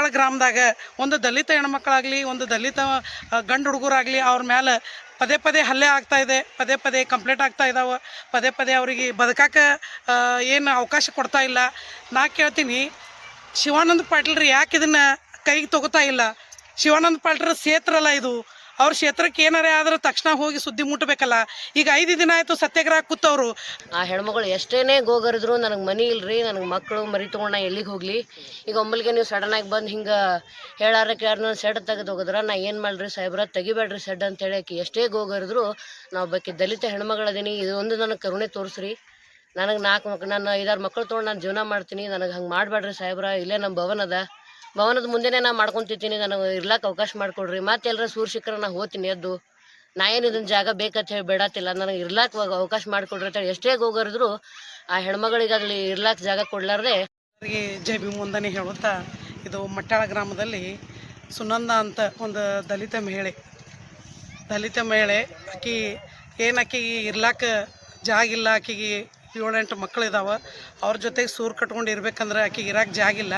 ಮಟ್ಟಾಳ ಗ್ರಾಮದಾಗ ಒಂದು ದಲಿತ ಹೆಣ್ಮಕ್ಳಾಗಲಿ ಒಂದು ದಲಿತ ಗಂಡು ಹುಡುಗರಾಗಲಿ ಅವ್ರ ಮೇಲೆ ಪದೇ ಪದೇ ಹಲ್ಲೆ ಆಗ್ತಾ ಇದೆ, ಪದೇ ಪದೇ ಕಂಪ್ಲೇಂಟ್ ಆಗ್ತಾ ಇದ್ದಾವೆ, ಪದೇ ಪದೇ ಅವರಿಗೆ ಬದುಕಕ್ಕೆ ಏನು ಅವಕಾಶ ಕೊಡ್ತಾ ಇಲ್ಲ. ನಾ ಕೇಳ್ತೀನಿ, ಶಿವಾನಂದ ಪಾಟೀಲ್ರು ಯಾಕೆ ಇದನ್ನು ಕೈಗೆ ತೊಗೋತಾ ಇಲ್ಲ? ಶಿವಾನಂದ ಪಾಟೀಲ್ರ ಕ್ಷೇತ್ರಲ್ಲ ಇದು, ಅವ್ರ ಕ್ಷೇತ್ರಕ್ಕೆ ಏನಾರೇ ಆದ್ರೆ ತಕ್ಷಣ ಹೋಗಿ ಸುದ್ದಿ ಮುಟ್ಟಬೇಕಲ್ಲ. ಈಗ 5 ದಿನ ಆಯಿತು ಸತ್ಯಾಗ್ರಹ ಕೂತವ್ರು. ಆ ಹೆಣ್ಮಗಳು ಎಷ್ಟೇನೇ ಗೋಗರಿದ್ರು ನನಗೆ ಮನೆ ಇಲ್ರಿ, ನನಗೆ ಮಕ್ಕಳು ಮರಿ ತೊಗೊಂಡು ನಾ ಎಲ್ಲಿಗೆ ಹೋಗಲಿ? ಈಗ ಒಮ್ಮಲಿಗೆ ನೀವು ಸಡನ್ನಾಗಿ ಬಂದು ಹಿಂಗೆ ಹೇಳಾರಕ್ಕೆ ಯಾರನ್ನ ಸೆಡ್ ತೆಗೆದು ಹೋಗಿದ್ರೆ ನಾ ಏನು ಮಾಡ್ರಿ ಸಾಹೇಬ್ರ, ತೆಗಿಬೇಡ್ರಿ ಸೆಡ್ ಅಂತ ಹೇಳಕ್ಕೆ ಎಷ್ಟೇ ಗೋಗರಿದ್ರು ನಾವು ಬಗ್ಗೆ ದಲಿತ ಹೆಣ್ಮಗಳದೀನಿ, ಇದು ಒಂದು ನನಗೆ ಕರುಣೆ ತೋರಿಸ್ರಿ. ನನಗೆ 4 ಮಕ್ಕಳು, ನಾನು 5-6 ಮಕ್ಕಳು ತೊಗೊಂಡು ನಾನು ಜೀವನ ಮಾಡ್ತೀನಿ, ನನಗೆ ಹಂಗೆ ಮಾಡಬೇಡ್ರಿ ಸಾಹೇಬ್ರ. ಇಲ್ಲೇ ನಮ್ಮ ಭವನದ ಮುಂದೆನೇ ನಾ ಮಾಡ್ಕೊತಿದ್ದೀನಿ, ನನಗೆ ಇರ್ಲಾಕ ಅವಕಾಶ ಮಾಡಿಕೊಡ್ರಿ. ಮತ್ತೆ ಎಲ್ಲರ ಸೂರು ಸಿಕ್ಕರೆ ನಾ ಹೋಗ್ತೀನಿ ಎದ್ದು. ನಾ ಏನು ಇದನ್ನ ಜಾಗ ಬೇಕಂತ ಹೇಳಿ ಬೇಡತ್ತಿಲ್ಲ, ನನಗೆ ಇರ್ಲಾಕ ಅವಕಾಶ ಮಾಡಿಕೊಡ್ರಿ ಅಂತ ಹೇಳಿ ಎಷ್ಟೇ ಹೋಗರಿದ್ರು ಆ ಹೆಣ್ಮಗಳಿಗೆ ಅಲ್ಲಿ ಇರ್ಲಾಕ ಜಾಗ ಕೊಡ್ಲಾರ್ದೆ ಅವರಿಗೆ ಜೈ ಭೀಮ್ ವಂದನೆ ಹೇಳುತ್ತಾ, ಇದು ಮಟ್ಟಾಳ ಗ್ರಾಮದಲ್ಲಿ ಸುನಂದ ಅಂತ ಒಂದು ದಲಿತ ಮಹಿಳೆ ಆಕಿ ಆಕಿಗೆ ಇರ್ಲಾಕ ಜಾಗಿಲ್ಲ, ಆಕಿಗೆ 7-8 ಮಕ್ಕಳು ಇದ್ದಾವೆ. ಅವ್ರ ಜೊತೆಗೆ ಸೂರು ಕಟ್ಕೊಂಡು ಇರ್ಬೇಕಂದ್ರೆ ಆಕಿಗೆ ಇರೋಕೆ ಜಾಗಿಲ್ಲ.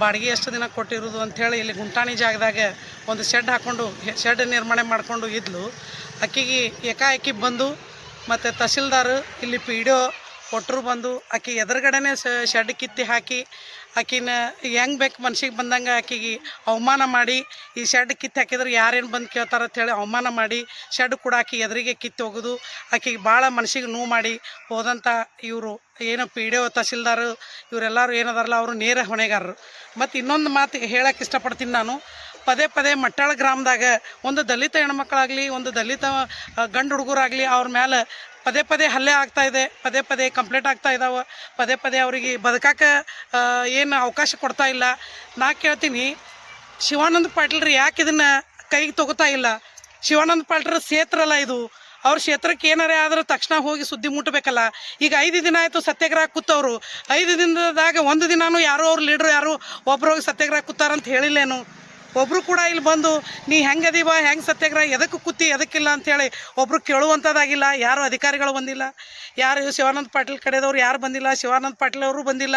ಬಾಡಿಗೆ ಎಷ್ಟು ದಿನ ಕೊಟ್ಟಿರೋದು ಅಂಥೇಳಿ ಇಲ್ಲಿ ಗುಂಟಾಣಿ ಜಾಗದಾಗ ಒಂದು ಶೆಡ್ ನಿರ್ಮಾಣ ಮಾಡಿಕೊಂಡು ಇದ್ಲು. ಆಕಿಗೆ ಏಕಾಏಕಿ ಬಂದು ಮತ್ತು ತಹಸೀಲ್ದಾರ್ ಇಲ್ಲಿ PDO ಕೊಟ್ಟರು ಬಂದು ಆಕಿ ಎದುರುಗಡೆನೇ ಶೆಡ್ ಕಿತ್ತಿ ಹಾಕಿ ಆಕಿನ ಹೆಂಗೆ ಬೇಕು ಮನ್ಸಿಗೆ ಬಂದಂಗೆ ಆಕಿಗೆ ಅವಮಾನ ಮಾಡಿ, ಈ ಶೆಡ್ ಕಿತ್ತು ಹಾಕಿದ್ರೆ ಯಾರೇನು ಬಂದು ಕೇಳ್ತಾರೆ ಅಂಥೇಳಿ ಅವಮಾನ ಮಾಡಿ ಶೆಡ್ ಕೂಡ ಆಕಿ ಎದುರಿಗೆ ಕಿತ್ತು ಹೋಗೋದು, ಆಕಿಗೆ ಭಾಳ ಮನ್ಸಿಗೆ ನೋವು ಮಾಡಿ ಹೋದಂಥ ಇವರು ಏನು PDO ತಹಸೀಲ್ದಾರ್ ಇವರೆಲ್ಲರೂ ಏನದಾರಲ್ಲ ಅವರು ನೇರ ಹೊಣೆಗಾರರು. ಮತ್ತು ಇನ್ನೊಂದು ಮಾತು ಹೇಳಕ್ಕೆ ಇಷ್ಟಪಡ್ತೀನಿ ನಾನು, ಪದೇ ಪದೇ ಮಟ್ಟಾಳ ಗ್ರಾಮದಾಗ ಒಂದು ದಲಿತ ಹೆಣ್ಮಕ್ಳಾಗಲಿ ಒಂದು ದಲಿತ ಗಂಡು ಹುಡುಗರಾಗಲಿ ಅವ್ರ ಮೇಲೆ ಪದೇ ಪದೇ ಹಲ್ಲೆ ಆಗ್ತಾ ಇದೆ, ಪದೇ ಪದೇ ಕಂಪ್ಲೇಂಟ್ ಆಗ್ತಾ ಇದ್ದಾವೆ, ಪದೇ ಪದೇ ಅವರಿಗೆ ಬದುಕಕ್ಕೆ ಏನು ಅವಕಾಶ ಕೊಡ್ತಾ ಇಲ್ಲ. ನಾ ಕೇಳ್ತೀನಿ, ಶಿವಾನಂದ ಪಾಟೀಲ್ರು ಯಾಕೆ ಇದನ್ನು ಕೈಗೆ ತೊಗೋತಾ ಇಲ್ಲ? ಶಿವಾನಂದ ಪಾಟೀಲ್ರ ಕ್ಷೇತ್ರಲ್ಲ ಇದು, ಅವ್ರ ಕ್ಷೇತ್ರಕ್ಕೆ ಏನಾರೇ ಆದ್ರೆ ತಕ್ಷಣ ಹೋಗಿ ಸುದ್ದಿ ಮುಟ್ಟಬೇಕಲ್ಲ. ಈಗ 5 ದಿನ ಆಯಿತು ಸತ್ಯಾಗ್ರಹ ಕೂತವ್ರು. 5 ದಿನದಾಗ 1 ದಿನಾನು ಯಾರೋ ಅವ್ರ ಲೀಡ್ರು ಯಾರು ಒಬ್ರು ಹೋಗಿ ಸತ್ಯಾಗ್ರಹ ಕೂತಾರಂತ ಹೇಳಿಲ್ಲೇನು? ಒಬ್ಬರು ಕೂಡ ಇಲ್ಲಿ ಬಂದು ನೀ ಹೆಂಗದೀವ, ಹೆಂಗೆ ಸತ್ಯಾಗ್ರಹ, ಎದಕ್ಕೆ ಕೂತಿ ಎದಕ್ಕಿಲ್ಲ ಅಂಥೇಳಿ ಒಬ್ಬರು ಕೇಳುವಂಥದ್ದಾಗಿಲ್ಲ. ಯಾರು ಅಧಿಕಾರಿಗಳು ಬಂದಿಲ್ಲ, ಯಾರು ಶಿವಾನಂದ ಪಾಟೀಲ್ ಕಡೆದವ್ರು ಯಾರು ಬಂದಿಲ್ಲ, ಶಿವಾನಂದ ಪಾಟೀಲ್ ಅವರು ಬಂದಿಲ್ಲ.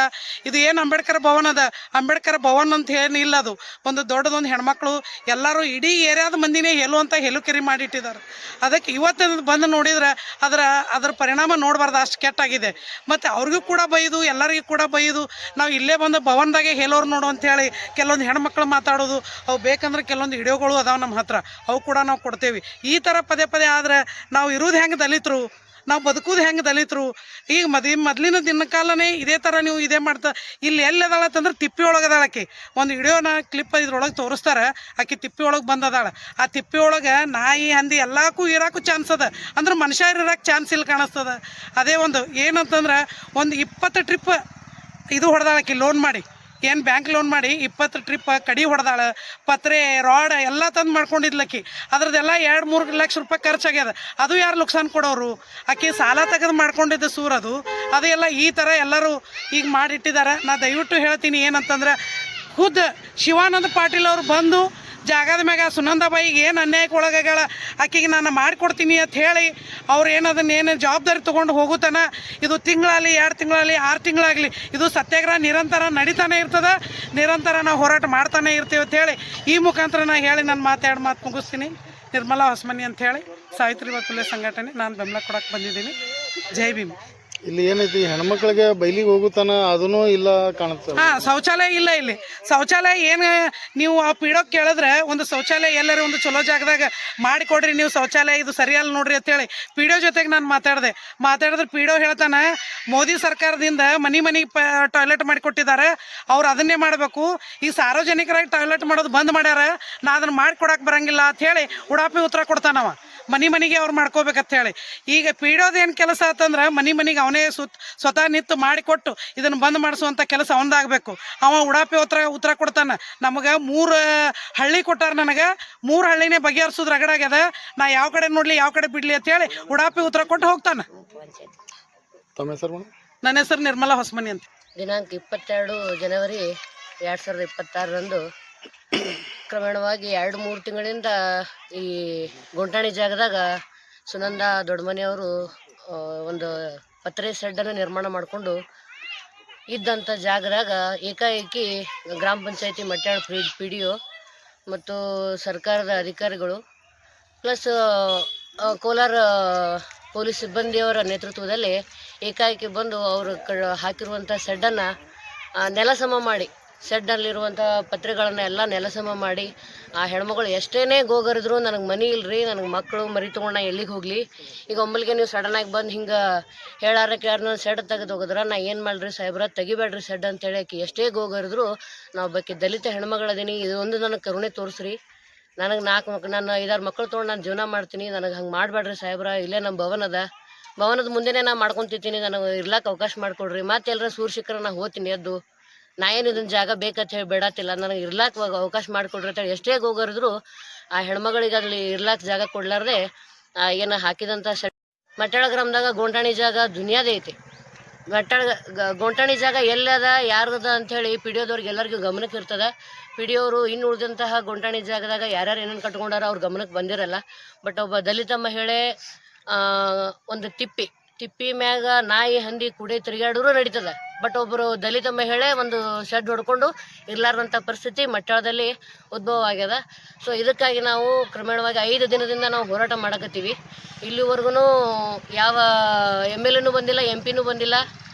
ಇದು ಏನು ಅಂಬೇಡ್ಕರ್ ಭವನ ಅದ, ಅಂಬೇಡ್ಕರ್ ಭವನ ಅಂತ ಏನಿಲ್ಲ, ಅದು ಒಂದು ದೊಡ್ಡದೊಂದು ಹೆಣ್ಮಕ್ಳು ಎಲ್ಲರೂ ಇಡೀ ಏರಿಯಾದ ಮಂದಿನೇ ಅಂತ ಹೆಲುಕೆರಿ ಮಾಡಿಟ್ಟಿದ್ದಾರೆ. ಅದಕ್ಕೆ ಇವತ್ತು ಬಂದು ನೋಡಿದ್ರೆ ಅದರ ಪರಿಣಾಮ ನೋಡಬಾರ್ದು, ಅಷ್ಟು ಕೆಟ್ಟಾಗಿದೆ. ಮತ್ತು ಅವ್ರಿಗೂ ಕೂಡ ಬೈದು ಎಲ್ಲರಿಗೂ ಕೂಡ ಬೈದು ನಾವು ಇಲ್ಲೇ ಬಂದು ಭವನದಾಗೆ ಹೇಳೋರು ನೋಡು ಅಂಥೇಳಿ ಕೆಲವೊಂದು ಹೆಣ್ಮಕ್ಳು ಮಾತಾಡೋದು. ಅವು ಬೇಕಂದ್ರೆ ಕೆಲವೊಂದು ವಿಡಿಯೋಗಳು ಅದಾವೆ ನಮ್ಮ ಹತ್ರ, ಅವು ಕೂಡ ನಾವು ಕೊಡ್ತೇವೆ. ಈ ಥರ ಪದೇ ಪದೇ ಆದರೆ ನಾವು ಇರೋದು ಹೆಂಗೆ ದಲಿತರು, ನಾವು ಬದುಕೋದು ಹೆಂಗೆ ದಲಿತರು? ಈಗ ಮೊದಲಿನ ದಿನಕಾಲನೇ ಇದೇ ಥರ ನೀವು ಇದೇ ಮಾಡ್ತಾ ಇಲ್ಲಿ ಎಲ್ಲದಾಳತ್ತಂದ್ರೆ ತಿಪ್ಪಿ ಒಳಗದಾಳಕ್ಕೆ ಒಂದು ವಿಡಿಯೋನ ಕ್ಲಿಪ್ ಇದ್ರೊಳಗೆ ತೋರಿಸ್ತಾರೆ. ಆಕೆ ತಿಪ್ಪಿ ಒಳಗೆ ಬಂದದಾಳ. ಆ ತಿಪ್ಪಿ ಒಳಗೆ ನಾಯಿ ಹಂದಿ ಎಲ್ಲಕ್ಕೂ ಇರೋಕ್ಕೂ ಚಾನ್ಸ್ ಅದ, ಅಂದ್ರೆ ಮನುಷ್ಯ ಇರೋಕ್ಕೆ ಚಾನ್ಸ್ ಇಲ್ಲ ಕಾಣಿಸ್ತದ. ಅದೇ ಒಂದು ಏನಂತಂದ್ರೆ ಒಂದು 20 ಟ್ರಿಪ್ ಇದು ಹೊಡೆದಾಳಕ್ಕೆ ಲೋನ್ ಮಾಡಿ, ಏನು ಬ್ಯಾಂಕ್ ಲೋನ್ ಮಾಡಿ 20 ಟ್ರಿಪ್ ಕಡಿ ಹೊಡೆದಾಳ, ಪತ್ರೆ ರಾಡ್ ಎಲ್ಲ ತಂದು ಮಾಡ್ಕೊಂಡಿದ್ಲಕ್ಕಿ. ಅದ್ರದ್ದೆಲ್ಲ 2-3 ಲಕ್ಷ ರೂಪಾಯಿ ಖರ್ಚಾಗ್ಯದ. ಅದು ಯಾರು ನುಕ್ಸಾನ್ ಕೊಡೋರು? ಆಕೆ ಸಾಲ ತೆಗೆದು ಮಾಡ್ಕೊಂಡಿದ್ದ ಸೂರದು ಅದೆಲ್ಲ ಈ ಥರ ಎಲ್ಲರೂ ಈಗ ಮಾಡಿಟ್ಟಿದ್ದಾರೆ. ನಾ ದಯವಿಟ್ಟು ಹೇಳ್ತೀನಿ ಏನಂತಂದ್ರೆ, ಖುದ್ದು ಶಿವಾನಂದ ಪಾಟೀಲ್ ಅವರು ಬಂದು ಜಾಗದ ಮ್ಯಾಗ ಸುನಂದಾಬಾಯಿಗೆ ಏನು ಅನ್ಯಾಯಕ್ಕೆ ಒಳಗಾಗಳ ಆಕೆಗೆ ನಾನು ಮಾಡಿಕೊಡ್ತೀನಿ ಅಂತ ಹೇಳಿ ಅವ್ರು ಏನು ಜವಾಬ್ದಾರಿ ತೊಗೊಂಡು ಹೋಗುತ್ತಾನ. ಇದು ತಿಂಗಳಾಗಲಿ 2 ತಿಂಗಳಾಗಲಿ 6 ತಿಂಗಳಾಗಲಿ ಇದು ಸತ್ಯಾಗ್ರಹ ನಿರಂತರ ನಡೀತಾನೆ ಇರ್ತದೆ, ನಿರಂತರ ನಾವು ಹೋರಾಟ ಮಾಡ್ತಾನೆ ಇರ್ತೀವಿ ಅಂತ ಹೇಳಿ ಈ ಮುಖಾಂತರ ನಾನು ಹೇಳಿ ನನ್ನ ಮಾತು ಮುಗಿಸ್ತೀನಿ. ನಿರ್ಮಲಾ ಹೊಸಮನಿ ಅಂತ ಹೇಳಿ ಸಾವಿತ್ರಿಬಾಯಿ ಫುಲೆ ಸಂಘಟನೆ ನಾನು ಬೆಂಬಲ ಕೊಡಕ್ಕೆ ಬಂದಿದ್ದೀನಿ. ಜೈ ಭೀಮ್. ಇಲ್ಲಿ ಏನೈತಿ, ಹೆಣ್ಮಕ್ಳಿಗೆ ಬೈಲಿಗೆ ಹೋಗುತ್ತಾನ ಅದೂ ಇಲ್ಲ ಕಾಣುತ್ತೆ. ಶೌಚಾಲಯ ಇಲ್ಲ ಇಲ್ಲಿ. ಶೌಚಾಲಯ ಏನು ನೀವು ಆ ಪೀಡೋಕ್ ಕೇಳಿದ್ರೆ ಒಂದು ಶೌಚಾಲಯ ಎಲ್ಲರೂ ಒಂದು ಚಲೋ ಜಾಗದಾಗ ಮಾಡಿಕೊಡ್ರಿ, ನೀವು ಶೌಚಾಲಯ ಇದು ಸರಿಯಲ್ಲ ನೋಡ್ರಿ ಅಂತೇಳಿ PDO ಜೊತೆಗೆ ನಾನು ಮಾತಾಡಿದ್ರೆ PDO ಹೇಳ್ತಾನೆ, ಮೋದಿ ಸರ್ಕಾರದಿಂದ ಮನೆಗೆ ಟಾಯ್ಲೆಟ್ ಮಾಡಿಕೊಟ್ಟಿದ್ದಾರೆ, ಅವ್ರು ಅದನ್ನೇ ಮಾಡಬೇಕು. ಈ ಸಾರ್ವಜನಿಕರಾಗಿ ಟಾಯ್ಲೆಟ್ ಮಾಡೋದು ಬಂದ್ ಮಾಡ್ಯಾರ, ನಾ ಅದನ್ನು ಮಾಡಿಕೊಡಕ್ಕೆ ಬರಂಗಿಲ್ಲ ಅಂತ ಹೇಳಿ ಉಡಾಪಿ ಉತ್ತರ ಕೊಡ್ತಾನವ. ಮನೆಗೆ ಅವ್ರು ಮಾಡ್ಕೋಬೇಕಂತ ಹೇಳಿ. ಈಗ PDOದು ಏನು ಕೆಲಸ ಆತಂದ್ರೆ ಮನೆಗೆ ಅವನೇ ಸ್ವತಃ ನಿಂತು ಮಾಡಿಕೊಟ್ಟು ಇದನ್ನು ಬಂದ್ ಮಾಡಿಸುವಂಥ ಕೆಲಸ ಅವನದಾಗಬೇಕು. ಅವ ಉಡಾಪಿ ಉತ್ತರ ಕೊಡ್ತಾನೆ. ನಮಗೆ 3 ಹಳ್ಳಿ ಕೊಟ್ಟಾರ, ನನಗೆ 3 ಹಳ್ಳಿನೇ ಬಗೆಹರಿಸೋದು ರಗಡಾಗ್ಯದ, ನಾ ಯಾವ ಕಡೆ ನೋಡಲಿ ಯಾವ ಕಡೆ ಬಿಡಲಿ ಅಂತೇಳಿ ಉಡಾಪಿ ಉತ್ತರ ಕೊಟ್ಟು ಹೋಗ್ತಾನೆ. ತಮ್ಮ ಹೆಸರು? ನನ್ನ ಹೆಸರು ನಿರ್ಮಲಾ ಹೊಸಮನಿ ಅಂತ. ದಿನಾಂಕ 22 ಜನವರಿ 2026ರಂದು ಕ್ರಮೇಣವಾಗಿ 2-3 ತಿಂಗಳಿಂದ ಈ ಗುಂಟಾಣಿ ಜಾಗದಾಗ ಸುನಂದ ದೊಡ್ಡಮನೆಯವರು ಒಂದು ಪತ್ರೆ ಶೆಡ್ಡನ್ನು ನಿರ್ಮಾಣ ಮಾಡಿಕೊಂಡು ಇದ್ದಂಥ ಜಾಗದಾಗ ಏಕಾಏಕಿ ಗ್ರಾಮ ಪಂಚಾಯತಿ ಮಟ್ಯಾಳ ಪಿ ಡಿ ಒ ಮತ್ತು ಸರ್ಕಾರದ ಅಧಿಕಾರಿಗಳು ಪ್ಲಸ್ ಕೋಲಾರ ಪೊಲೀಸ್ ಸಿಬ್ಬಂದಿಯವರ ನೇತೃತ್ವದಲ್ಲಿ ಏಕಾಏಕಿ ಬಂದು ಅವರು ಹಾಕಿರುವಂಥ ಶೆಡ್ಡನ್ನು ನೆಲಸಮ ಮಾಡಿ ಶೆಡ್ಡಲ್ಲಿರುವಂಥ ಪತ್ರೆಗಳನ್ನು ಎಲ್ಲ ನೆಲಸಮ ಮಾಡಿ ಆ ಹೆಣ್ಮಗಳು ಎಷ್ಟೇ ಗೋಗರಿದ್ರು ನನಗೆ ಮನೆ ಇಲ್ಲರಿ, ನನಗೆ ಮಕ್ಕಳು ಮರಿ ತೊಗೊಂಡು ನಾ ಎಲ್ಲಿಗೆ ಹೋಗಲಿ, ಈಗ ಒಮ್ಮಲಿಗೆ ನೀವು ಸಡನ್ನಾಗಿ ಬಂದು ಹಿಂಗೆ ಹೇಳಾರಕ್ಕೆ ಯಾರನ್ನ ಶೆಡ್ ತೆಗೆದು ಹೋಗಿದ್ರೆ ನಾ ಏನು ಮಾಡ್ರಿ ಸಾಹೇಬ್ರ ತೆಗಿಬೇಡ್ರಿ ಶೆಡ್ ಅಂತೇಳಿ ಆಕಿ ಎಷ್ಟೇ ಗೋಗರಿದ್ರು ನಾವು ಬಗ್ಗೆ ದಲಿತ ಹೆಣ್ಮಗಳದೀನಿ, ಇದು ಒಂದು ನನಗೆ ಕರುಣೆ ತೋರಿಸ್ರಿ, ನನಗೆ 4 ಮಕ್ಕಳು, ನಾನು 5-6 ಮಕ್ಕಳು ತೊಗೊಂಡು ನಾನು ಜೀವನ ಮಾಡ್ತೀನಿ, ನನಗೆ ಹಂಗೆ ಮಾಡಬೇಡ್ರಿ ಸಾಹೇಬ್ರ, ಇಲ್ಲೇ ನಮ್ಮ ಭವನದ ಮುಂದೆನೇ ನಾ ಮಾಡ್ಕೊತಿದ್ದೀನಿ, ನನಗೆ ಇರ್ಲಾಕ ಅವಕಾಶ ಮಾಡಿಕೊಡ್ರಿ, ಮತ್ತೆ ಎಲ್ಲರ ಸೂರು ಸಿಕ್ಕರೆ ನಾ ಹೋಗ್ತೀನಿ ಎದ್ದು, ನಾ ಏನು ಇದನ್ನ ಜಾಗ ಬೇಕಂತ ಹೇಳಿ ಬೇಡತ್ತಿಲ್ಲ, ನನಗೆ ಇರ್ಲಾಕ ಅವಕಾಶ ಮಾಡಿಕೊಡ್ರಿ ಅಂತೇಳಿ ಎಷ್ಟೇ ಗೋಗರಿದ್ರು ಆ ಹೆಣ್ಮಗಳಿಗೆ ಅಲ್ಲಿ ಇರ್ಲಾಕ ಜಾಗ ಕೊಡ್ಲಾರ್ದೆ ಏನು ಹಾಕಿದಂಥ ಮಟ್ಯಾಳ ಗ್ರಾಮದಾಗ ಗೋಂಟಾಣಿ ಜಾಗ ದುನಿಯಾದೇ ಐತಿ. ಗೋಂಟಾಣಿ ಜಾಗ ಎಲ್ಲದ ಯಾರ್ದದ ಅಂಥೇಳಿ ಪಿ ಡಿ ಒದವ್ರಿಗೆ ಎಲ್ಲರಿಗೂ ಗಮನಕ್ಕೆ ಇರ್ತದೆ. ಪಿ ಡಿ ಅವರು ಇನ್ನು ಉಳಿದಂತಹ ಗೋಂಟಾಣಿ ಜಾಗದಾಗ ಯಾರ್ಯಾರು ಏನೇನು ಕಟ್ಕೊಂಡಾರ ಅವ್ರ ಗಮನಕ್ಕೆ ಬಂದಿರಲ್ಲ. ಬಟ್ ಒಬ್ಬ ದಲಿತ ಮಹಿಳೆ ಒಂದು ತಿಪ್ಪಿ ಮ್ಯಾಗ ನಾಯಿ ಹಂದಿ ಕುಡಿ ತಿರುಗಾಡೋರು ನಡೀತದೆ. ಬಟ್ ಒಬ್ಬರು ದಲಿತ ಮಹಿಳೆ ಒಂದು ಶೆಡ್ ಹೊಡ್ಕೊಂಡು ಇರ್ಲಾರ್ದಂಥ ಪರಿಸ್ಥಿತಿ ಮಟ್ಯಾಳದಲ್ಲಿ ಉದ್ಭವ ಆಗ್ಯದ. ಸೊ ಇದಕ್ಕಾಗಿ ನಾವು ಕ್ರಮೇಣವಾಗಿ 5 ದಿನದಿಂದ ನಾವು ಹೋರಾಟ ಮಾಡಕತ್ತೀವಿ. ಇಲ್ಲಿವರೆಗೂ ಯಾವ MLA ಬಂದಿಲ್ಲ, MP ಬಂದಿಲ್ಲ,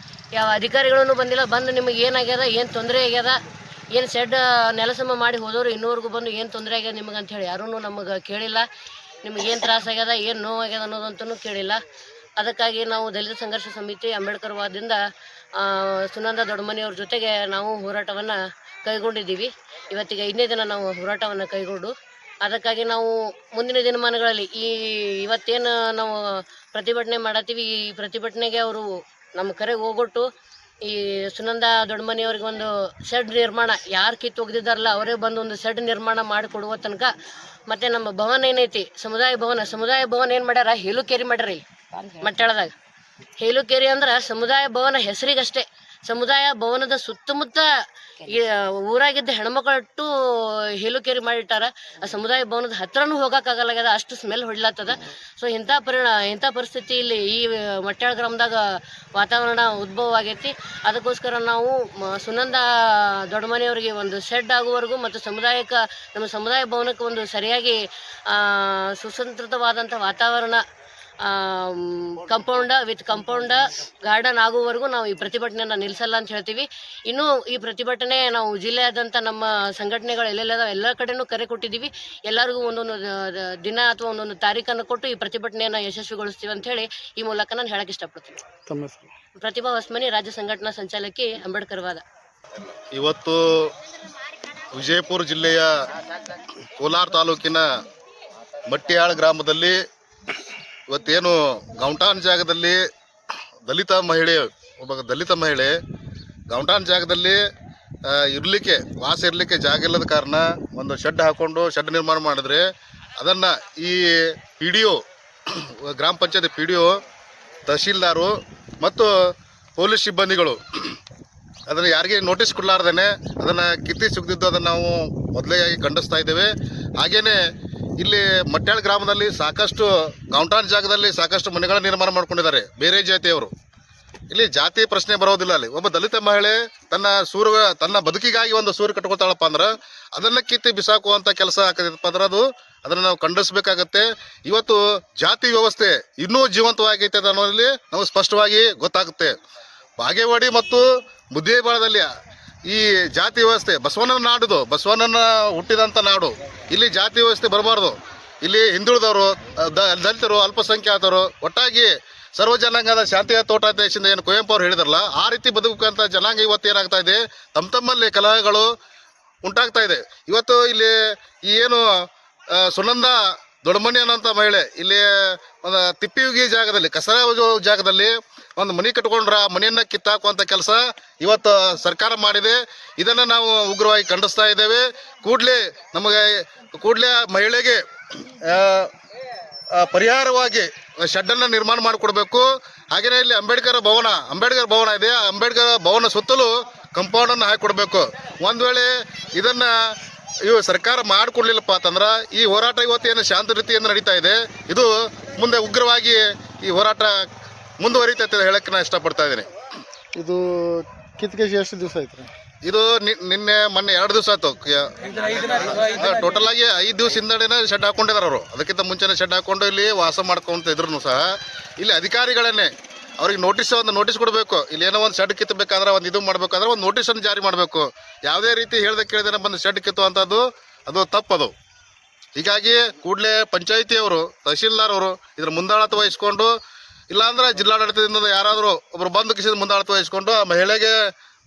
ಯಾವ ಅಧಿಕಾರಿಗಳೂ ಬಂದಿಲ್ಲ. ಬಂದು ನಿಮಗೆ ಏನಾಗ್ಯದ, ಏನು ತೊಂದರೆ ಆಗ್ಯದ, ಏನು ಶೆಡ್ ನೆಲಸಮ ಮಾಡಿ ಹೋದವರು ಇನ್ನೂವರೆಗೂ ಬಂದು ಏನು ತೊಂದರೆ ಆಗ್ಯದ ನಿಮಗೆ ಅಂಥೇಳಿ ಯಾರೂ ನಮಗೆ ಕೇಳಿಲ್ಲ. ನಿಮಗೇನು ತ್ರಾಸಾಗ್ಯದ, ಏನು ನೋವಾಗ್ಯದ ಅನ್ನೋದಂತೂ ಕೇಳಿಲ್ಲ. ಅದಕ್ಕಾಗಿ ನಾವು ದಲಿತ ಸಂಘರ್ಷ ಸಮಿತಿ ಅಂಬೇಡ್ಕರ್ ವಾದದಿಂದ ಸುನಂದ ದೊಡ್ಡಮನಿಯವ್ರ ಜೊತೆಗೆ ನಾವು ಹೋರಾಟವನ್ನು ಕೈಗೊಂಡಿದ್ದೀವಿ. ಇವತ್ತಿಗೆ 5ನೇ ದಿನ ನಾವು ಹೋರಾಟವನ್ನು ಕೈಗೊಂಡು, ಅದಕ್ಕಾಗಿ ನಾವು ಮುಂದಿನ ದಿನಮಾನಗಳಲ್ಲಿ ಇವತ್ತೇನು ನಾವು ಪ್ರತಿಭಟನೆ ಮಾಡತ್ತೀವಿ, ಈ ಪ್ರತಿಭಟನೆಗೆ ಅವರು ನಮ್ಮ ಕರೆಗೆ ಹೋಗೊಟ್ಟು ಈ ಸುನಂದ ದೊಡ್ಡಮನಿಯವ್ರಿಗೆ ಒಂದು ಶೆಡ್ ನಿರ್ಮಾಣ, ಯಾರು ಕಿತ್ತು ಒಗ್ದಿದ್ದಾರಲ್ಲ ಅವರೇ ಬಂದು ಒಂದು ಶೆಡ್ ನಿರ್ಮಾಣ ಮಾಡಿಕೊಡುವ ತನಕ, ಮತ್ತು ನಮ್ಮ ಭವನ ಏನೈತಿ ಸಮುದಾಯ ಭವನ ಏನು ಮಾಡ್ಯಾರ, ಹೇಲುಕೇರಿ ಮಾಡ್ಯಾರ. ಇಲ್ಲಿ ಮಟ್ಯಾಳದಾಗ ಹೇಲುಕೇರಿ ಅಂದ್ರೆ ಸಮುದಾಯ ಭವನ ಹೆಸರಿಗಷ್ಟೇ. ಸಮುದಾಯ ಭವನದ ಸುತ್ತಮುತ್ತ ಊರಾಗಿದ್ದ ಹೆಣ್ಮಕ್ಳಟ್ಟು ಹೇಲುಕೇರಿ ಮಾಡಿಟ್ಟಾರ. ಆ ಸಮುದಾಯ ಭವನದ ಹತ್ರನೂ ಹೋಗೋಕ್ಕಾಗಲ್ಲಾಗ್ಯದ, ಅಷ್ಟು ಸ್ಮೆಲ್ ಹೊಡ್ಲಾತ್ತದ. ಸೊ ಇಂಥ ಪರಿಸ್ಥಿತಿ ಇಲ್ಲಿ ಈ ಮಟ್ಯಾಳ ಗ್ರಾಮದಾಗ ವಾತಾವರಣ ಉದ್ಭವ ಆಗೈತಿ. ಅದಕ್ಕೋಸ್ಕರ ನಾವು ಸುನಂದ ದೊಡ್ಡಮನಿಯವರಿಗೆ ಒಂದು ಶೆಡ್ ಆಗುವವರೆಗೂ ಮತ್ತು ನಮ್ಮ ಸಮುದಾಯ ಭವನಕ್ಕೆ ಒಂದು ಸರಿಯಾಗಿ ಸುಸಂಸ್ಕೃತವಾದಂಥ ವಾತಾವರಣ ಕಂಪೌಂಡ್ ಗಾರ್ಡನ್ ಆಗುವವರೆಗೂ ನಾವು ಈ ಪ್ರತಿಭಟನೆಯನ್ನು ನಿಲ್ಲಿಸಲ್ಲ ಅಂತ ಹೇಳ್ತೀವಿ. ಇನ್ನೂ ಈ ಪ್ರತಿಭಟನೆ ನಾವು ಜಿಲ್ಲೆಯಾದಂಥ ನಮ್ಮ ಸಂಘಟನೆಗಳು ಎಲ್ಲೆಲ್ಲ ಎಲ್ಲ ಕಡೆನೂ ಕರೆ ಕೊಟ್ಟಿದ್ದೀವಿ. ಎಲ್ಲರಿಗೂ ಒಂದೊಂದು ದಿನ ಅಥವಾ ಒಂದೊಂದು ತಾರೀಖನ್ನು ಕೊಟ್ಟು ಈ ಪ್ರತಿಭಟನೆಯನ್ನು ಯಶಸ್ವಿಗೊಳಿಸ್ತೀವಿ ಅಂತ ಹೇಳಿ ಈ ಮೂಲಕ ನಾನು ಹೇಳಕ್ಕೆ ಇಷ್ಟಪಡ್ತೀನಿ. ಪ್ರತಿಭಾ ಹೊಸ್ಮನಿ, ರಾಜ್ಯ ಸಂಘಟನಾ ಸಂಚಾಲಕಿ, ಅಂಬೇಡ್ಕರ್ ವಾದ. ಇವತ್ತು ವಿಜಯಪುರ ಜಿಲ್ಲೆಯ ಕೋಲಾರ ತಾಲೂಕಿನ ಮಟ್ಯಾಳ ಗ್ರಾಮದಲ್ಲಿ ಇವತ್ತೇನು ಗೌಂಟಾನ್ ಜಾಗದಲ್ಲಿ ಒಬ್ಬ ದಲಿತ ಮಹಿಳೆ ಗೌಂಟಾನ್ ಜಾಗದಲ್ಲಿ ವಾಸ ಇರಲಿಕ್ಕೆ ಜಾಗ ಇಲ್ಲದ ಕಾರಣ ಒಂದು ಶೆಡ್ ನಿರ್ಮಾಣ ಮಾಡಿದ್ರೆ ಅದನ್ನು ಈ PDO, ಗ್ರಾಮ ಪಂಚಾಯತಿ PDO, ತಹಶೀಲ್ದಾರು ಮತ್ತು ಪೊಲೀಸ್ ಸಿಬ್ಬಂದಿಗಳು ಅದನ್ನು ಯಾರಿಗೆ ನೋಟಿಸ್ ಕೊಡಲಾರ್ದೇ ಅದನ್ನು ಕಿತ್ತಿ ಸುಗ್ದಿದ್ದು ಅದನ್ನು ನಾವು ಮೊದಲೇಯಾಗಿ ಖಂಡಿಸ್ತಾ ಇದ್ದೇವೆ. ಹಾಗೆಯೇ ಇಲ್ಲಿ ಮಟ್ಯಾಳ ಗ್ರಾಮದಲ್ಲಿ ಗೌಂಟಾನ್ ಜಾಗದಲ್ಲಿ ಸಾಕಷ್ಟು ಮನೆಗಳ ನಿರ್ಮಾಣ ಮಾಡ್ಕೊಂಡಿದ್ದಾರೆ ಬೇರೆ ಜಾತಿಯವರು. ಇಲ್ಲಿ ಜಾತಿ ಪ್ರಶ್ನೆ ಬರೋದಿಲ್ಲ. ಅಲ್ಲಿ ಒಬ್ಬ ದಲಿತ ಮಹಿಳೆ ತನ್ನ ಬದುಕಿಗಾಗಿ ಒಂದು ಸೂರು ಕಟ್ಕೊತಾಳಪ್ಪ ಅಂದ್ರೆ ಅದನ್ನು ಕಿತ್ತಿ ಬಿಸಾಕುವಂಥ ಕೆಲಸ ಆಗ್ತದಪ್ಪ ಅಂದ್ರೆ ಅದನ್ನು ನಾವು ಖಂಡಿಸ್ಬೇಕಾಗತ್ತೆ. ಇವತ್ತು ಜಾತಿ ವ್ಯವಸ್ಥೆ ಇನ್ನೂ ಜೀವಂತವಾಗೈತೆ ಅನ್ನೋದ್ರಲ್ಲಿ ನಾವು ಸ್ಪಷ್ಟವಾಗಿ ಗೊತ್ತಾಗುತ್ತೆ. ಬಾಗೇವಾಡಿ ಮತ್ತು ಮುದ್ದೇಬಿಹಾಳದಲ್ಲಿ ಈ ಜಾತಿ ವ್ಯವಸ್ಥೆ ಬಸವಣ್ಣನ ಹುಟ್ಟಿದಂಥ ನಾಡು. ಇಲ್ಲಿ ಜಾತಿ ವ್ಯವಸ್ಥೆ ಬರಬಾರ್ದು. ಇಲ್ಲಿ ಹಿಂದುಳಿದವರು, ದಲಿತರು, ಅಲ್ಪಸಂಖ್ಯಾತರು ಒಟ್ಟಾಗಿ ಸರ್ವ ಜನಾಂಗದ ಶಾಂತಿಯ ತೋಟ ದೇಶದಿಂದ ಏನು ಕುವೆಂಪು ಅವರು ಹೇಳಿದಾರಲ್ಲ, ಆ ರೀತಿ ಬದುಕಂಥ ಜನಾಂಗ ಇವತ್ತು ಏನಾಗ್ತಾ ಇದೆ, ತಮ್ಮಲ್ಲಿ ಕಲಹಗಳು ಉಂಟಾಗ್ತಾ ಇದೆ. ಇವತ್ತು ಇಲ್ಲಿ ಏನು ಸುನಂದ ದೊಡ್ಡಮನಿ ಅನ್ನೋಂಥ ಮಹಿಳೆ ಇಲ್ಲಿ ಒಂದು ತಿಪ್ಪಿಯುಗಿ ಜಾಗದಲ್ಲಿ, ಕಸರ ಜಾಗದಲ್ಲಿ ಒಂದು ಮನೆ ಕಟ್ಕೊಂಡ್ರ ಮನೆಯನ್ನು ಕಿತ್ತಾಕುವಂಥ ಕೆಲಸ ಇವತ್ತು ಸರ್ಕಾರ ಮಾಡಿದೆ. ಇದನ್ನು ನಾವು ಉಗ್ರವಾಗಿ ಖಂಡಿಸ್ತಾ ಇದ್ದೇವೆ. ಕೂಡಲೇ ಮಹಿಳೆಗೆ ಪರಿಹಾರವಾಗಿ ಶೆಡ್ಡನ್ನು ನಿರ್ಮಾಣ ಮಾಡಿಕೊಡ್ಬೇಕು. ಹಾಗೆಯೇ ಇಲ್ಲಿ ಅಂಬೇಡ್ಕರ್ ಭವನ ಇದೆ. ಆ ಅಂಬೇಡ್ಕರ್ ಭವನ ಸುತ್ತಲೂ ಕಂಪೌಂಡನ್ನು ಹಾಕಿಕೊಡ್ಬೇಕು. ಒಂದು ವೇಳೆ ಇದನ್ನು ಸರ್ಕಾರ ಮಾಡಿಕೊಡ್ಲಿಲ್ಲಪ್ಪ ಅಂತಂದ್ರೆ ಈ ಹೋರಾಟ ಇವತ್ತೇನು ಶಾಂತ ರೀತಿಯಿಂದ ನಡೀತಾ ಇದೆ, ಇದು ಮುಂದೆ ಉಗ್ರವಾಗಿ ಈ ಹೋರಾಟ ಮುಂದುವರಿತೈತೆ ಹೇಳಕ್ಕೆ ನಾನು ಇಷ್ಟಪಡ್ತಾ ಇದ್ದೀನಿ. ಇದು ಕಿತ್ಕೇಶಿ ಎಷ್ಟು ದಿವಸ ಐತ್ರಿ? ಇದು ನಿನ್ನೆ ಮೊನ್ನೆ 2 ದಿವಸ ಆಯ್ತು. ಟೋಟಲ್ ಆಗಿ 5 ದಿವಸ ಹಿಂದೆನೇ ಶೆಡ್ ಹಾಕೊಂಡಿದ್ದಾರೆ ಅವರು. ಅದಕ್ಕಿಂತ ಮುಂಚೆನೇ ಶೆಡ್ ಹಾಕೊಂಡು ಇಲ್ಲಿ ವಾಸ ಮಾಡ್ಕೊಂತ ಇದ್ರು ಸಹ ಇಲ್ಲಿ ಅಧಿಕಾರಿಗಳನ್ನೇ ಅವ್ರಿಗೆ ನೋಟಿಸ್ ಕೊಡಬೇಕು. ಇಲ್ಲಿ ಏನೋ ಒಂದು ಶೆಡ್ ಕಿತ್ತಬೇಕಾದ್ರೆ ಒಂದು ಇದು ಮಾಡಬೇಕಾದ್ರೆ ಒಂದು ನೋಟಿಸನ್ನು ಜಾರಿ ಮಾಡಬೇಕು. ಯಾವುದೇ ರೀತಿ ಹೇಳ್ದೆ ಕೇಳಿದ್ರೆ ಬಂದು ಶೆಡ್ ಕಿತ್ತುವಂಥದ್ದು ಅದು ತಪ್ಪದು. ಹೀಗಾಗಿ ಕೂಡಲೇ ಪಂಚಾಯಿತಿಯವರು, ತಹಶೀಲ್ದಾರ್ ಅವರು ಇದ್ರ ಮುಂದಾಳತ್ವ ವಹಿಸ್ಕೊಂಡು, ಇಲ್ಲಾಂದ್ರೆ ಜಿಲ್ಲಾಡಳಿತದಿಂದ ಯಾರಾದರೂ ಒಬ್ರು ಬಂದು ಕಿಸಿದ ಮುಂದಾಳತ್ವ ವಹಿಸ್ಕೊಂಡು ಆ ಮಹಿಳೆಗೆ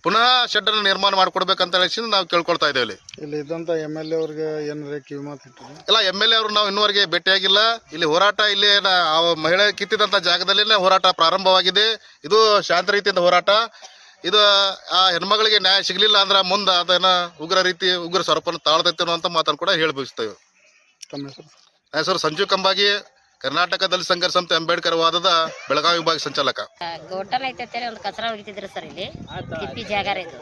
ಪುನಃ ಶೆಡ್ಡನ್ನು ನಿರ್ಮಾಣ ಮಾಡಿಕೊಡ್ಬೇಕಂತ ಹೇಳಿ ನಾವು ಕೇಳ್ಕೊಳ್ತಾ ಇದ್ದೇವೆ. ಇಲ್ಲಿ ಇದ್ದಂಥ MLA ಅವ್ರಿಗೆ ಏನಾರ ಕಿವಿ ಮಾತು ಇಟ್ಟಿರಿ? ಇಲ್ಲ, MLA ಅವರು ನಾವು ಇನ್ನೂವರೆಗೆ ಭೇಟಿಯಾಗಿಲ್ಲ. ಇಲ್ಲಿ ಹೋರಾಟ ಇಲ್ಲಿ ಆ ಮಹಿಳೆ ಕಿತ್ತಿದಂಥ ಜಾಗದಲ್ಲಿನೇ ಹೋರಾಟ ಪ್ರಾರಂಭವಾಗಿದೆ. ಇದು ಶಾಂತ ರೀತಿಯಿಂದ ಹೋರಾಟ. ಇದು ಆ ಹೆಣ್ಮಗಳಿಗೆ ನ್ಯಾಯ ಸಿಗಲಿಲ್ಲ ಅಂದ್ರೆ ಮುಂದೆ ಅದನ್ನ ಉಗ್ರ ಸ್ವರೂಪನ ತಾಳ್ತೈತೆ ಅನ್ನೋ ಅಂತ ಮಾತನ್ನು ಕೂಡ ಹೇಳಿ ಬಯಸ್ತೇವೆ. ತಮ್ಮ ಹೆಸರು? ನನ್ನ ಹೆಸರು ಸಂಜೀವ್ ಕಂಬಾಗಿ, ಕರ್ನಾಟಕ ದಲಿತ ಸಂಘರ್ಷ ಸಮಿತಿ ಅಂಬೇಡ್ಕರ್ ವಾದದ ಬೆಳಗಾವಿ ವಿಭಾಗ ಸಂಚಾಲಕ. ಗೋಟನ್ ಐತೇಳಿ ಒಂದು ಕಚರ ಹೋಗಿತಿದ್ರು ಸರ್. ಇಲ್ಲಿ ತಿಪ್ಪಿ ಜಾಗ ರೀ, ಇದು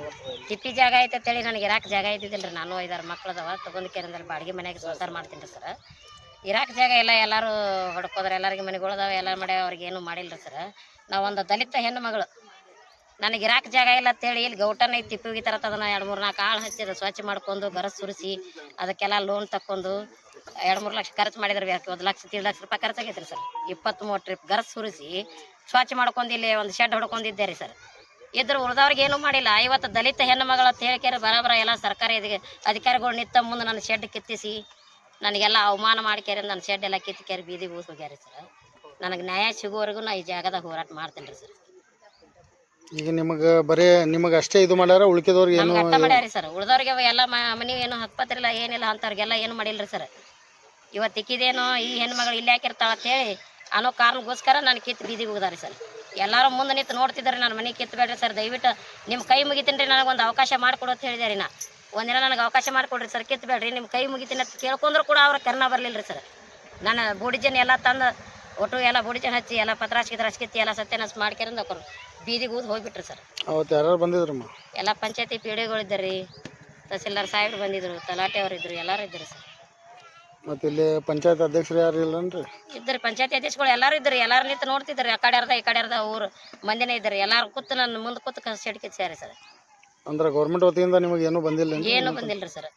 ತಿಪ್ಪಿ ಜಾಗ ಐತೇಳಿ ನನಗೆ ಇರಾಕ್ ಜಾಗ ಇದ್ದಿದ್ದಿಲ್ರಿ. ನಾನು 5-6 ಮಕ್ಳದವ ತಗೊಂಡ್ ಕೇರಂದಲ್ಲಿ ಬಾಡಿಗೆ ಮನೆಯಾಗ ಸಂಸಾರ ಮಾಡ್ತೀನಿ ಸರ್. ಇರಾಕ್ ಜಾಗ ಎಲ್ಲ ಎಲ್ಲರೂ ಹೊಡ್ಕೋದ್ರೆ, ಎಲ್ಲರಿಗೆ ಮನೆಗಳದಾವ, ಎಲ್ಲ ಮಾಡಿ ಅವ್ರಿಗೆ ಏನೂ ಮಾಡಿಲ್ರಿ ಸರ್. ನಾವೊಂದು ದಲಿತ ಹೆಣ್ಣು ಮಗಳು, ನನಗೆ ಇರಾಕ್ ಜಾಗ ಇಲ್ಲ ಅಂತೇಳಿ ಇಲ್ಲಿ ಗೌಟನ್ ಐತಿ ತಿಪ್ಪಿ ಹೋಗಿತಾರ. ಅದನ್ನ 2-3-4 ಆಳು ಹಚ್ಚಿದ್ರು, ಸ್ವಚ್ಛ ಮಾಡ್ಕೊಂಡು ಗರಸ್ ಸುರಿಸಿ ಅದಕ್ಕೆಲ್ಲ ಲೋನ್ ತಕ್ಕೊಂಡು 2-3 ಲಕ್ಷ ಖರ್ಚು ಮಾಡಿದ್ರೆ 1 ಲಕ್ಷ 1.5 ಲಕ್ಷ ರೂಪಾಯಿ ಖರ್ಚಾಗೈತ್ರಿ ಸರ್. 23 ಟ್ರಿಪ್ ಗರಸ್ ಸುರಿಸಿ ಸ್ವಚ್ಛ ಮಾಡ್ಕೊಂಡು ಇಲ್ಲಿ ಒಂದು ಶೆಡ್ ಹೊಡ್ಕೊಂಡಿದ್ದೆ ರೀ ಸರ್. ಇದ್ರ ಉಳಿದವ್ರಿಗೆ ಏನೂ ಮಾಡಿಲ್ಲ. ಇವತ್ತು ದಲಿತ ಹೆಣ್ಣು ಮಗಳ ಅಂತ ಹೇಳಿಕೆರೆ ಬರಬರ ಎಲ್ಲ ಸರ್ಕಾರಿ ಅಧಿಕಾರಿಗಳು ನಿಂತ ಮುಂದೆ ನನ್ನ ಶೆಡ್ ಕಿತ್ತಿಸಿ ನನಗೆಲ್ಲ ಅವಮಾನ ಮಾಡಿಕೆರೆ ನನ್ನ ಶೆಡ್ ಎಲ್ಲ ಕಿತ್ತಿಕೆರೆ ಬೀದಿಗೆ ಊಸ್ ಹೋಗ್ಯಾರಿ ಸರ್. ನನಗೆ ನ್ಯಾಯ ಸಿಗೋವರೆಗೂ ನಾ ಈ ಜಾಗದಾಗ ಹೋರಾಟ ಮಾಡ್ತೇನೆ ರೀ ಸರ್. ಈಗ ನಿಮಗೆ ಅಷ್ಟೇ ಇದು ಮಾಡ್ಯಾರ? ಉಳ್ಕಿದವ್ರಿಗೆ ಏನು ಅಟ್ಟ ಮಾಡ್ಯಾರಿ ಸರ್. ಉಳಿದವ್ರಿಗೆ ಎಲ್ಲ ಮನೆ ಏನು ಹಕ್ಪತ್ರಿಲ್ಲ, ಏನಿಲ್ಲ ಅಂಥವ್ರಿಗೆಲ್ಲ ಏನು ಮಾಡಿಲ್ರಿ ಸರ್. ಇವತ್ತು ಇಕ್ಕಿದೇನೋ ಈ ಹೆಣ್ಮಗಳು ಇಲ್ಲಿ ಹಾಕಿರ್ತಾಳ ಅಂತೇಳಿ ಅನ್ನೋ ಕಾರಣಕ್ಕೋಸ್ಕರ ನಾನು ಕಿತ್ತು ಬೀದಿಗೆ ಹೋಗ್ದಾರಿ ಸರ್. ಎಲ್ಲರೂ ಮುಂದೆ ನಿಂತು ನೋಡ್ತಿದ್ದಾರೆ, ನನ್ನ ಮನೆ ಕಿತ್ತಬೇಡ್ರಿ ಸರ್, ದಯವಿಟ್ಟು ನಿಮ್ಮ ಕೈ ಮುಗಿತೀನಿ ರೀ, ನನಗೊಂದು ಅವಕಾಶ ಮಾಡಿಕೊಡು ಅಂತ ಹೇಳಿದೆ ರೀ. ನಾ ಒಂದಿನ ನನಗೆ ಅವಕಾಶ ಮಾಡಿಕೊಡ್ರಿ ಸರ್, ಕಿತ್ತಬೇಡ್ರಿ, ನಿಮ್ಮ ಕೈ ಮುಗಿತೀನಿ ಅಂತ ಕೇಳ್ಕೊಂಡ್ರು ಕೂಡ ಅವ್ರ ಕರ್ನ ಬರಲಿಲ್ಲ ರೀ ಸರ್. ನಾನು ಬೋಡಿಜನ್ ಎಲ್ಲ ತಂದು ಒಟ್ಟು ಎಲ್ಲ ಬೋಡಿಜನ್ ಹಚ್ಚಿ ಎಲ್ಲ ಪತ್ರಾಶ್ ಕಿತ್ತಿ ಎಲ್ಲ ಸತ್ಯನಾಶ ಮಾಡ್ಕೊಂಡು ಹಾಕೋರು ಬೀದಿಗೆ ಊದ್ ಹೋಗ್ಬಿಟ್ರಿ ಸರ್. ಅವತ್ತು ಯಾರು ಬಂದಿದ್ರಮ್ಮ? ಎಲ್ಲ ಪಂಚಾಯತಿ ಪಿಡಿಗಳಿದ್ದಾರೆ ರೀ, ತಹಸೀಲ್ದಾರ್ ಸಾಹೇಬ್ರು ಬಂದಿದ್ರು, ತಲಾಟೆ ಅವ್ರು ಇದ್ರು, ಎಲ್ಲರೂ ಇದ್ರು ಸರ್. ಮತ್ತು ಇಲ್ಲಿ ಪಂಚಾಯತ್ ಅಧ್ಯಕ್ಷರು ಯಾರು ಇಲ್ಲನ್ರಿ? ಇದ್ರಿ ಪಂಚಾಯತಿ ಅಧ್ಯಕ್ಷಗಳು ಎಲ್ಲರೂ ಇದ್ರಿ. ಎಲ್ಲರೂ ನಿಂತು ನೋಡ್ತಿದ್ರಿ, ಆ ಕಡೆ ಅರ್ಧ ಈ ಕಡೆ ಅರ್ಧ ಊರು ಮಂದಿನೇ ಇದ್ರಿ. ಎಲ್ಲರೂ ಕೂತು ನನ್ನ ಮುಂದೆ ಕೂತು ಶೆಡ್ ಕಿತ್ಸ್ಯಾರಿ ಸರ್. ಅಂದ್ರೆ ಗೌರ್ಮೆಂಟ್ ವತಿಯಿಂದ ನಿಮಗೆ ಏನೂ ಬಂದಿಲ್ಲ? ಏನೂ ಬಂದಿಲ್ಲ ರೀ ಸರ್.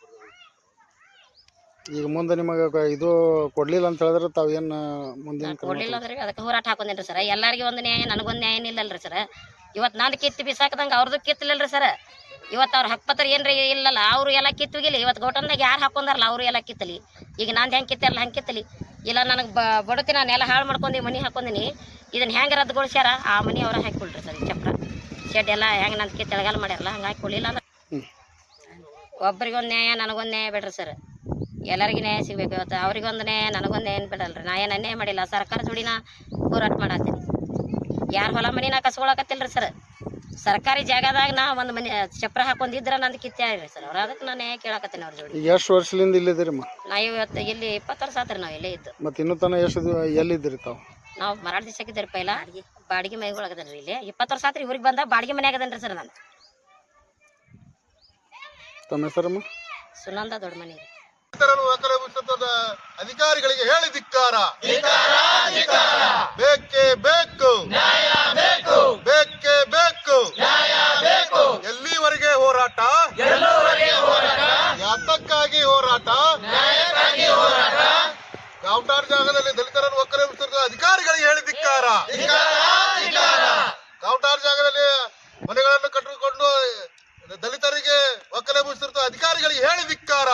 ಈಗ ಮುಂದೆ ನಿಮಗೆ ಇದು ಕೊಡ್ಲಿಲ್ಲ ಅಂತ ಹೇಳಿದ್ರೆ ತಾವೇನು ಮುಂದಿನ ಕೊಡ್ಲಿಲ್ಲ ಅಂದ್ರೆ ಅದಕ್ಕೆ ಹೋರಾಟ ಹಾಕೊಂಡೇನ್ರಿ ಸರ್. ಎಲ್ಲರಿಗೆ ಒಂದು ನ್ಯಾಯ, ನನಗೊಂದು ನ್ಯಾಯ ಇಲ್ಲಲ್ರಿ ಸರ್. ಇವತ್ತು ನಾನು ಕಿತ್ತು ಬಿಸಾಕದಂಗೆ ಅವ್ರದ್ದು ಕಿತ್ತಲಿಲ್ಲರಿ ಸರ್. ಇವತ್ತು ಅವ್ರ ಹಕ್ಪತ್ರ ಏನ್ರಿ ಇಲ್ಲಲ್ಲ, ಅವರು ಎಲ್ಲ ಕಿತ್ತುಗಿಲ್ಲ. ಇವತ್ತು ಗೌಟನ್ದಾಗ ಯಾರು ಹಾಕೊಂಡಾರಲ್ಲ ಅವರು ಎಲ್ಲ ಕಿತ್ತಲಿ. ಈಗ ನಾನು ಹೆಂಗೆ ಕಿತ್ತಲ್ಲ ಹಂಗೆ ಕಿತ್ತಲಿ. ಇಲ್ಲ ನನಗೆ ಬಡತಿ ನಾನು ಎಲ್ಲ ಹಾಳು ಮಾಡ್ಕೊಂಡು ಮನೆ ಹಾಕೊಂಡಿನಿ, ಇದನ್ನ ಹೆಂಗೆ ರದ್ದುಗೊಳಿಸ್ಯಾರ ಆ ಮನೆ ಅವ್ರ ಹಾಕಿಕೊಳ್ರಿ ಸರ್. ಈ ಚಪ್ರ ಶೆಡ್ ಎಲ್ಲ ಹೆಂಗೆ ನನ್ನ ಕಿತ್ತು ಎಳಗಾಲ ಮಾಡ್ಯಾರಲ್ಲ ಹಂಗೆ ಹಾಕಿಕೊಳ್ಳಿಲ್ಲ ಅಂದ್ರೆ ಒಬ್ರಿಗೊಂದು ನ್ಯಾಯ ನನಗೊಂದು ನ್ಯಾಯ ಬೇಡ್ರಿ ಸರ್. ಎಲ್ಲರಿಗೆ ನ್ಯಾಯ ಸಿಗ್ಬೇಕು. ಇವತ್ತು ಅವ್ರಿಗೊಂದು ನ್ಯಾಯ ನನಗೊಂದು ನ್ಯಾಯ ಬಿಡಲ್ರಿ. ನಾ ಏನು ಅನ್ಯಾಯ ಮಾಡಿಲ್ಲ. ಸರ್ಕಾರ ಜೋಡಿನ ಹೋರಾಟ ಮಾಡತ್ತೀನಿ. ಯಾರು ಹೊಲ ಮನಿನ ಕಸ್ಕೊಳಕತ್ತಿಲ್ರಿ ಸರ್. ಸರ್ಕಾರಿ ಜಾಗದಾಗ ನಾ ಒಂದು ಮನೆ ಚಪ್ರ ಹಾಕೊಂಡಿದ್ರೆ ನಂದು ಕಿತ್ತಾರಿ ಸರ್. ಅವ್ರು ಅದಕ್ಕೆ ನಾನು ನ್ಯಾಯ ಕೇಳಕತ್ತೀನಿ ಅವ್ರ ಜೋಡಿ. ಎಷ್ಟು ವರ್ಷದಿಂದ ಇಲ್ಲಿದ್ದೀರಮ್ಮ? ನಾ ಇವತ್ತು ಇಲ್ಲಿ 20 ವರ್ಷ ಆತ್ರಿ ನಾವು ಇಲ್ಲೇ ಇದ್ದು. ಮತ್ತು ಇನ್ನೂ ತನಕ ಎಷ್ಟು ಎಲ್ಲಿದ್ದೀರಿ ತಾವು? ನಾವು ಮರಾಠ ದಿವಸಕ್ಕಿದ್ದೀರಿ ಪೈಲ ಬಾಡಿಗೆ ಮನೆಗಳಾಗದನ್ರಿ. ಇಲ್ಲಿ 20 ವರ್ಷ ಆತ್ರಿ ಊರಿಗೆ ಬಂದ ಬಾಡಿಗೆ ಮನೆ ಆಗದನ್ರಿ ಸರ್. ನಾನು ತಮ್ಮ ಹೆಸರಮ್ಮ? ಸುನಂದ ದೊಡ್ಡ ಮನೆ. ಅಧಿಕಾರಿಗಳಿಗೆ ಹೇಳಿ ಧಿಕ್ಕಾರ. ಬೇಕೇ ಬೇಕು, ಬೇಕೇ ಬೇಕು. ಎಲ್ಲಿವರೆಗೆ ಹೋರಾಟ? ಯಾತಕ್ಕಾಗಿ ಹೋರಾಟ? ಗೌಟಾರ್ ಜಾಗದಲ್ಲಿ ದಲಿತರನ್ನು ಒಕ್ಕಲೆಬ್ಬಿಸುತ್ತಿರುವ ಅಧಿಕಾರಿಗಳಿಗೆ ಹೇಳಿ ಧಿಕ್ಕಾರ. ಗೌಟಾರ್ ಜಾಗದಲ್ಲಿ ಮನೆಗಳನ್ನು ಕಟ್ಟಿಕೊಂಡು ದಲಿತರಿಗೆ ಒಕ್ಕಲೆಬ್ಬಿಸುತ್ತಿರುವ ಅಧಿಕಾರಿಗಳಿಗೆ ಹೇಳಿ ಧಿಕ್ಕಾರ.